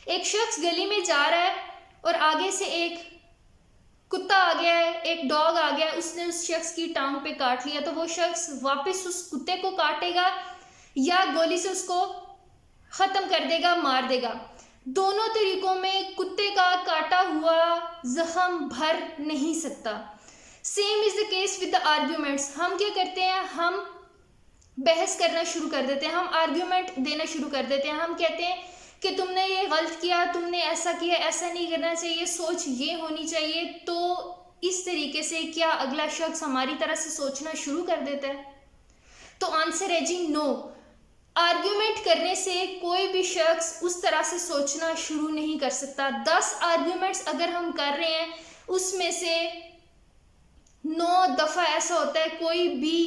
एक शख्स गली में जा रहा है और आगे से एक कुत्ता आ गया है, एक डॉग आ गया है, उसने उस शख्स की टांग पे काट लिया, तो वो शख्स वापस उस कुत्ते को काटेगा या गोली से उसको खत्म कर देगा, मार देगा। दोनों तरीकों में कुत्ते का काटा हुआ जख्म भर नहीं सकता। Same is the case with the arguments. हम क्या करते हैं, हम बहस करना शुरू कर देते हैं, हम आर्ग्यूमेंट देना शुरू कर देते हैं। हम कहते हैं कि तुमने ये गलत किया, तुमने ऐसा किया, ऐसा नहीं करना चाहिए, सोच ये होनी चाहिए। तो इस तरीके से क्या अगला शख्स हमारी तरह से सोचना शुरू कर देता है? तो आंसर है जी नो। आर्ग्यूमेंट करने से कोई भी शख्स उस तरह से सोचना शुरू नहीं कर सकता। 10 आर्ग्यूमेंट्स अगर हम कर रहे हैं, उसमें से 9 दफ़ा ऐसा होता है कोई भी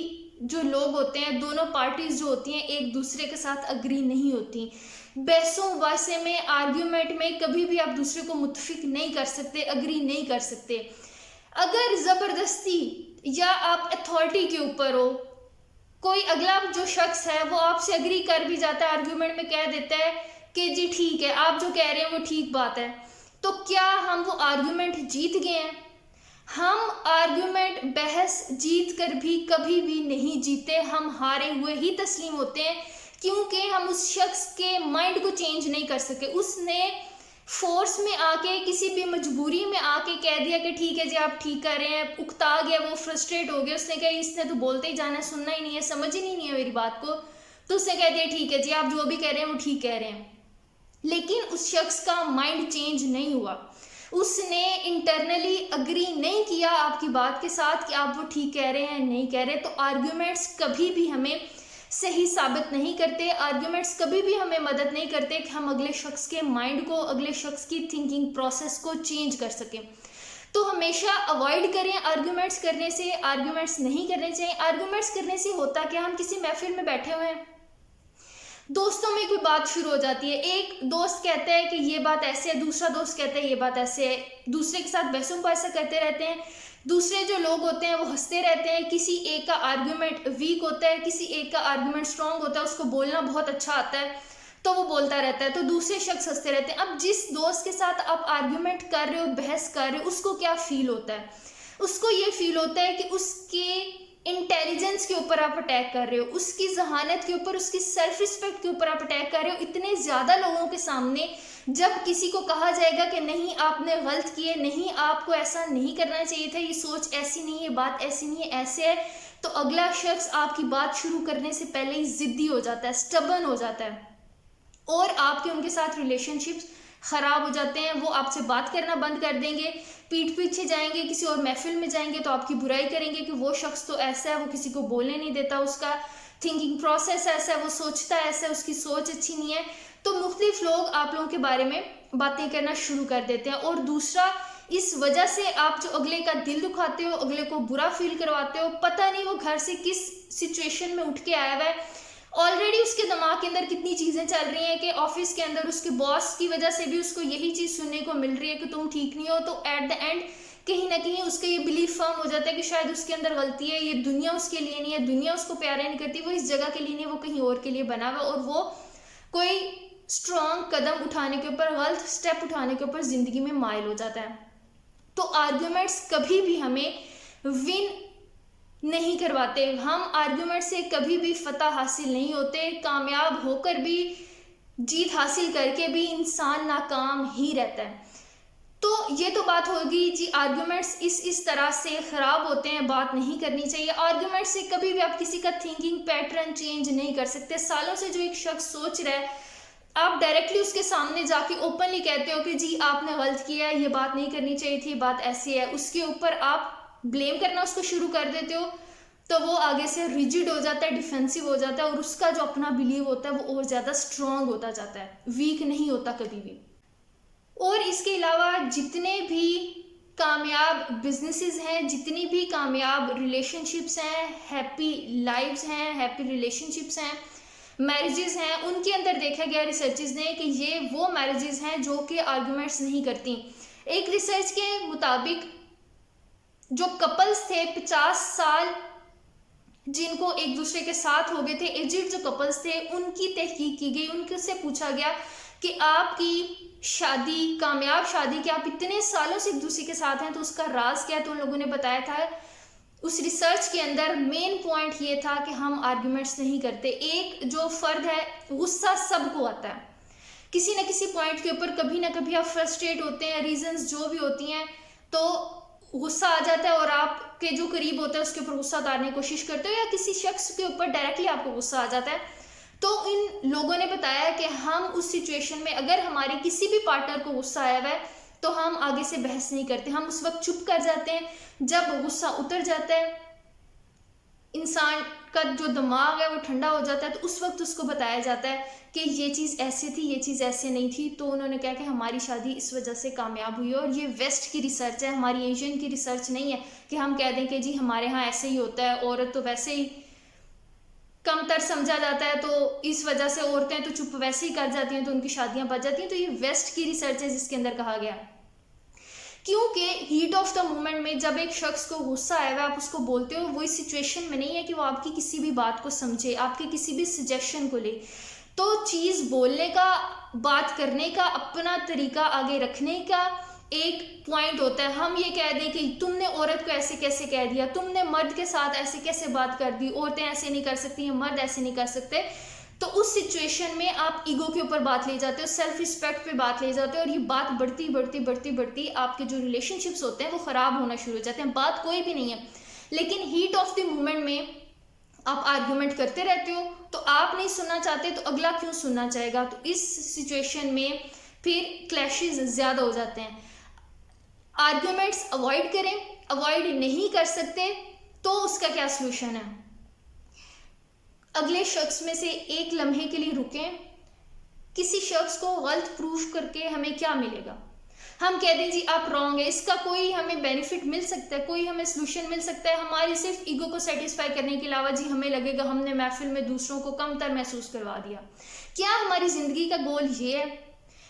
जो लोग होते हैं, दोनों पार्टीज जो होती हैं, एक दूसरे के साथ अग्री नहीं होती। बहसों वासे में, आर्ग्यूमेंट में कभी भी आप दूसरे को मुत्तफिक नहीं कर सकते, अग्री नहीं कर सकते। अगर ज़बरदस्ती या आप अथॉरिटी के ऊपर हो, कोई अगला जो शख्स है वो आपसे अग्री कर भी जाता है, आर्ग्यूमेंट में कह देता है कि जी ठीक है, आप जो कह रहे हैं वो ठीक बात है, तो क्या हम वो आर्ग्यूमेंट जीत गए हैं? हम आर्ग्यूमेंट, बहस जीत कर भी कभी भी नहीं जीते, हम हारे हुए ही तस्लीम होते हैं, क्योंकि हम उस शख्स के माइंड को चेंज नहीं कर सके। उसने फोर्स में आके, किसी भी मजबूरी में आके कह दिया कि ठीक है जी आप ठीक कर रहे हैं, उकता गया, वो फ्रस्ट्रेट हो गया, उसने कहा इसने तो बोलते ही जाना है, सुनना ही नहीं है, समझ ही नहीं है मेरी बात को, तो उसने कह दिया ठीक है जी आप जो भी कह रहे हैं वो ठीक कह रहे हैं। लेकिन उस शख्स का माइंड चेंज नहीं हुआ, उसने इंटरनली अग्री नहीं किया आपकी बात के साथ कि आप वो ठीक कह रहे हैं, नहीं कह रहे। तो आर्ग्यूमेंट्स कभी भी हमें सही साबित नहीं करते, आर्ग्यूमेंट्स कभी भी हमें मदद नहीं करते कि हम अगले शख्स के माइंड को, अगले शख्स की थिंकिंग प्रोसेस को चेंज कर सकें। तो हमेशा अवॉइड करें आर्ग्यूमेंट्स करने से, आर्ग्यूमेंट्स नहीं करने चाहिए। आर्ग्यूमेंट्स करने से होता क्या, हम किसी महफिल में बैठे हुए हैं, दोस्तों में कोई बात शुरू हो जाती है, एक दोस्त कहता है कि ये बात ऐसे है, दूसरा दोस्त कहता है ये बात ऐसे है, दूसरे के साथ बहसों को ऐसा करते रहते हैं, दूसरे जो लोग होते हैं वो हंसते रहते हैं। किसी एक का आर्ग्यूमेंट वीक होता है, किसी एक का आर्ग्यूमेंट स्ट्रांग होता है, उसको बोलना बहुत अच्छा आता है तो वो बोलता रहता है, तो दूसरे शख्स हंसते रहते हैं। अब जिस दोस्त के साथ आप आर्ग्यूमेंट कर रहे हो, बहस कर रहे हो, उसको क्या फील होता है? उसको ये फील होता है कि उसके इंटेलिजेंस के ऊपर आप अटैक कर रहे हो, उसकी जहानत के ऊपर, उसकी सेल्फ रिस्पेक्ट के ऊपर आप अटैक कर रहे हो। इतने ज़्यादा लोगों के सामने जब किसी को कहा जाएगा कि नहीं आपने गलत किए, नहीं आपको ऐसा नहीं करना चाहिए था, ये सोच ऐसी नहीं है, बात ऐसी नहीं है, ऐसे है, तो अगला शख्स आपकी बात शुरू करने से पहले ही ज़िद्दी हो जाता है, स्टबर्न हो जाता है, और आपके उनके साथ रिलेशनशिप्स ख़राब हो जाते हैं। वो आपसे बात करना बंद कर देंगे, पीठ पीछे जाएंगे, किसी और महफिल में जाएंगे तो आपकी बुराई करेंगे कि वो शख्स तो ऐसा है, वो किसी को बोलने नहीं देता, उसका थिंकिंग प्रोसेस ऐसा है, वो सोचता है ऐसा है, उसकी सोच अच्छी नहीं है। तो मुख्तलिफ लोग आप लोगों के बारे में बातें करना शुरू कर देते हैं। और दूसरा, इस वजह से आप जो अगले का दिल दुखाते हो, अगले को बुरा फील करवाते हो, पता नहीं वो घर से किस सिचुएशन में उठ के आया हुआ है, ऑलरेडी उसके दिमाग के अंदर कितनी चीज़ें चल रही हैं कि ऑफिस के अंदर उसके बॉस की वजह से भी उसको यही चीज़ सुनने को मिल रही है कि तुम ठीक नहीं हो। तो एट द एंड कहीं ना कहीं उसका ये बिलीफ फर्म हो जाता है कि शायद उसके अंदर गलती है, ये दुनिया उसके लिए नहीं है, दुनिया उसको प्यार नहीं करती, वो इस जगह के लिए नहीं, वो कहीं और के लिए बना हुआ, और वो कोई स्ट्रॉन्ग कदम उठाने के ऊपर, गलत स्टेप उठाने के ऊपर ज़िंदगी में माइल हो जाता है। तो आर्ग्यूमेंट्स कभी भी हमें विन नहीं करवाते, हम आर्ग्यूमेंट से कभी भी फतह हासिल नहीं होते, कामयाब होकर भी, जीत हासिल करके भी इंसान नाकाम ही रहता है। तो ये तो बात होगी जी, आर्ग्यूमेंट्स इस तरह से ख़राब होते हैं, बात नहीं करनी चाहिए। आर्ग्यूमेंट से कभी भी आप किसी का थिंकिंग पैटर्न चेंज नहीं कर सकते। सालों से जो एक शख्स सोच रहा है, आप डायरेक्टली उसके सामने जाके ओपनली कहते हो कि जी आपने गलत किया है, ये बात नहीं करनी चाहिए थी, बात ऐसी है, उसके ऊपर आप ब्लेम करना उसको शुरू कर देते हो, तो वो आगे से रिजिड हो जाता है, डिफेंसिव हो जाता है, और उसका जो अपना बिलीव होता है वो और ज़्यादा स्ट्रॉन्ग होता जाता है, वीक नहीं होता कभी भी। और इसके अलावा जितने भी कामयाब बिजनेसेस हैं, जितनी भी कामयाब रिलेशनशिप्स हैं, हैप्पी लाइव्स हैं, हैप्पी रिलेशनशिप्स हैं, मैरिजेस हैं, उनके अंदर देखा गया रिसर्चेस ने कि ये वो मैरिजेस हैं जो कि आर्गुमेंट्स नहीं करती। एक रिसर्च के मुताबिक जो कपल्स थे 50 साल जिनको एक दूसरे के साथ हो गए थे, एजिड जो कपल्स थे, उनकी तहकीक की गई, उनसे पूछा गया कि आपकी शादी, कामयाब शादी, कि आप इतने सालों से एक दूसरे के साथ हैं, तो उसका राज क्या है? तो उन लोगों ने बताया था, उस रिसर्च के अंदर मेन पॉइंट ये था कि हम आर्ग्यूमेंट्स नहीं करते। एक जो फर्द है, गुस्सा सबको आता है किसी ना किसी पॉइंट के ऊपर, कभी ना कभी आप फ्रस्ट्रेट होते हैं, रीजंस जो भी होती हैं, तो गुस्सा आ जाता है और आपके जो करीब होता है उसके ऊपर गुस्सा उतारने की कोशिश करते हो, या किसी शख्स के ऊपर डायरेक्टली आपको गुस्सा आ जाता है। तो इन लोगों ने बताया कि हम उस सिचुएशन में अगर हमारे किसी भी पार्टनर को गुस्सा आया हुआ है तो हम आगे से बहस नहीं करते, हम उस वक्त चुप कर जाते हैं। जब गुस्सा उतर जाता है, इंसान का जो दिमाग है वो ठंडा हो जाता है, तो उस वक्त उसको बताया जाता है कि ये चीज़ ऐसे थी, ये चीज़ ऐसे नहीं थी। तो उन्होंने कहा कि हमारी शादी इस वजह से कामयाब हुई है, और ये वेस्ट की रिसर्च है, हमारी एशियन की रिसर्च नहीं है कि हम कह दें कि जी हमारे यहाँ ऐसे ही होता है, औरत तो वैसे ही कमतर समझा जाता है, तो इस वजह से औरतें तो चुप वैसे ही कर जाती हैं, तो उनकी शादियां बच जाती हैं। तो ये वेस्ट की रिसर्च है जिसके अंदर कहा गया, क्योंकि हीट ऑफ द मोमेंट में जब एक शख्स को गुस्सा आएगा, आप उसको बोलते हो, वो इस सिचुएशन में नहीं है कि वो आपकी किसी भी बात को समझे, आपके किसी भी सजेशन को ले। तो चीज़ बोलने का, बात करने का, अपना तरीका आगे रखने का एक पॉइंट होता है। हम ये कह दें कि तुमने औरत को ऐसे कैसे कह दिया, तुमने मर्द के साथ ऐसे कैसे बात कर दी, औरतें ऐसे नहीं कर सकती हैं, मर्द ऐसे नहीं कर सकते। तो उस सिचुएशन में आप ईगो के ऊपर बात ले जाते हो, सेल्फ रिस्पेक्ट पे बात ले जाते हो, और ये बात बढ़ती बढ़ती बढ़ती बढ़ती आपके जो रिलेशनशिप्स होते हैं वो ख़राब होना शुरू हो जाते हैं। बात कोई भी नहीं है, लेकिन हीट ऑफ द मोमेंट में आप आर्ग्यूमेंट करते रहते हो, तो आप नहीं सुनना चाहते तो अगला क्यों सुनना चाहेगा? तो इस सिचुएशन में फिर क्लैशेस ज़्यादा हो जाते हैं। आर्ग्यूमेंट्स अवॉइड करें, अवॉइड नहीं कर सकते तो उसका क्या सोल्यूशन है? अगले शख्स में से एक लम्हे के लिए रुकें। किसी शख्स को गलत प्रूफ करके हमें क्या मिलेगा? हम कह दें जी आप रॉन्ग है, इसका कोई हमें बेनिफिट मिल सकता है, कोई हमें सोल्यूशन मिल सकता है? हमारी सिर्फ ईगो को सेटिस्फाई करने के अलावा जी हमें लगेगा हमने महफिल में दूसरों को कमतर महसूस करवा दिया। क्या हमारी ज़िंदगी का गोल ये है?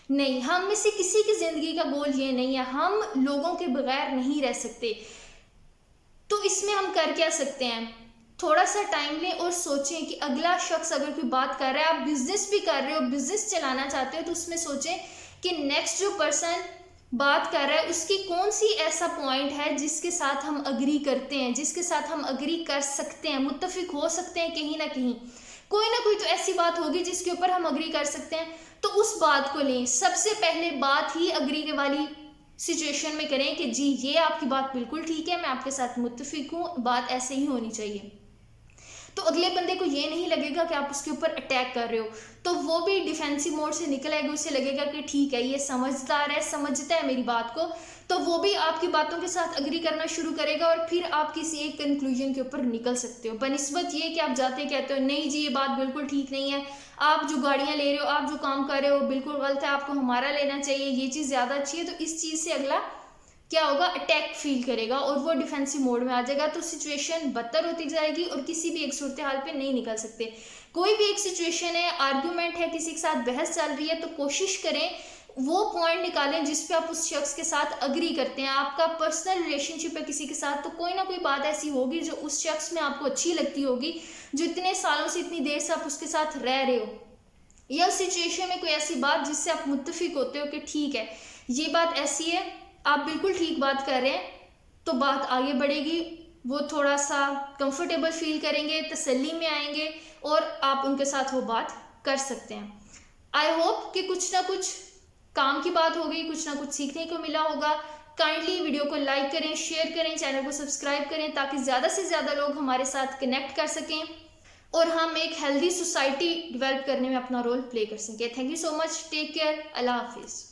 नहीं, हम में से किसी की ज़िंदगी का गोल ये नहीं है। हम लोगों के बगैर नहीं रह सकते। तो इसमें हम कर क्या सकते हैं? थोड़ा सा टाइम लें और सोचें कि अगला शख्स अगर कोई बात कर रहा है, आप बिजनेस भी कर रहे हो, बिजनेस चलाना चाहते हो, तो उसमें सोचें कि नेक्स्ट जो पर्सन बात कर रहा है उसकी कौन सी ऐसा पॉइंट है जिसके साथ हम अग्री करते हैं, जिसके साथ हम अग्री कर सकते हैं, मुत्तफिक हो सकते हैं। कहीं ना कहीं कोई ना कोई तो ऐसी बात होगी जिसके ऊपर हम अग्री कर सकते हैं, तो उस बात को लें। सबसे पहले बात ही अग्री के वाली सिचुएशन में करें कि जी ये आपकी बात बिल्कुल ठीक है, मैं आपके साथ मुत्तफिक हूँ, बात ऐसे ही होनी चाहिए। तो अगले बंदे को ये नहीं लगेगा कि आप उसके ऊपर अटैक कर रहे हो, तो वो भी डिफेंसिव मोड से निकल आएगा। उसे लगेगा कि ठीक है ये समझदार है, समझता है मेरी बात को, तो वो भी आपकी बातों के साथ अग्री करना शुरू करेगा, और फिर आप किसी एक कंक्लूजन के ऊपर निकल सकते हो। बनिस्बत ये कि आप जाते कहते हो नहीं जी ये बात बिल्कुल ठीक नहीं है, आप जो गाड़ियाँ ले रहे हो, आप जो काम कर रहे हो बिल्कुल गलत है, आपको हमारा लेना चाहिए, ये चीज़ ज़्यादा अच्छी है। तो इस चीज़ से अगला क्या होगा? अटैक फील करेगा और वो डिफेंसिव मोड में आ जाएगा। तो सिचुएशन बदतर होती जाएगी और किसी भी एक सूरत हाल पे नहीं निकल सकते। कोई भी एक सिचुएशन है, आर्ग्यूमेंट है, किसी के साथ बहस चल रही है, तो कोशिश करें वो पॉइंट निकालें जिस पे आप उस शख्स के साथ अग्री करते हैं। आपका पर्सनल रिलेशनशिप है किसी के साथ, तो कोई ना कोई बात ऐसी होगी जो उस शख्स में आपको अच्छी लगती होगी, जो इतने सालों से, इतनी देर से आप उसके साथ रह रहे हो, या सिचुएशन में कोई ऐसी बात जिससे आप मुत्तफिक होते हो कि ठीक है ये बात ऐसी है, आप बिल्कुल ठीक बात कर रहे हैं, तो बात आगे बढ़ेगी। वो थोड़ा सा कंफर्टेबल फील करेंगे, तसल्ली में आएंगे, और आप उनके साथ वो बात कर सकते हैं। आई होप कि कुछ ना कुछ काम की बात होगी, कुछ ना कुछ सीखने को मिला होगा। काइंडली वीडियो को लाइक करें, शेयर करें, चैनल को सब्सक्राइब करें, ताकि ज़्यादा से ज़्यादा लोग हमारे साथ कनेक्ट कर सकें और हम एक हेल्दी सोसाइटी डेवलप करने में अपना रोल प्ले कर सकें। Thank you so much, take care, अल्लाह हाफिज़।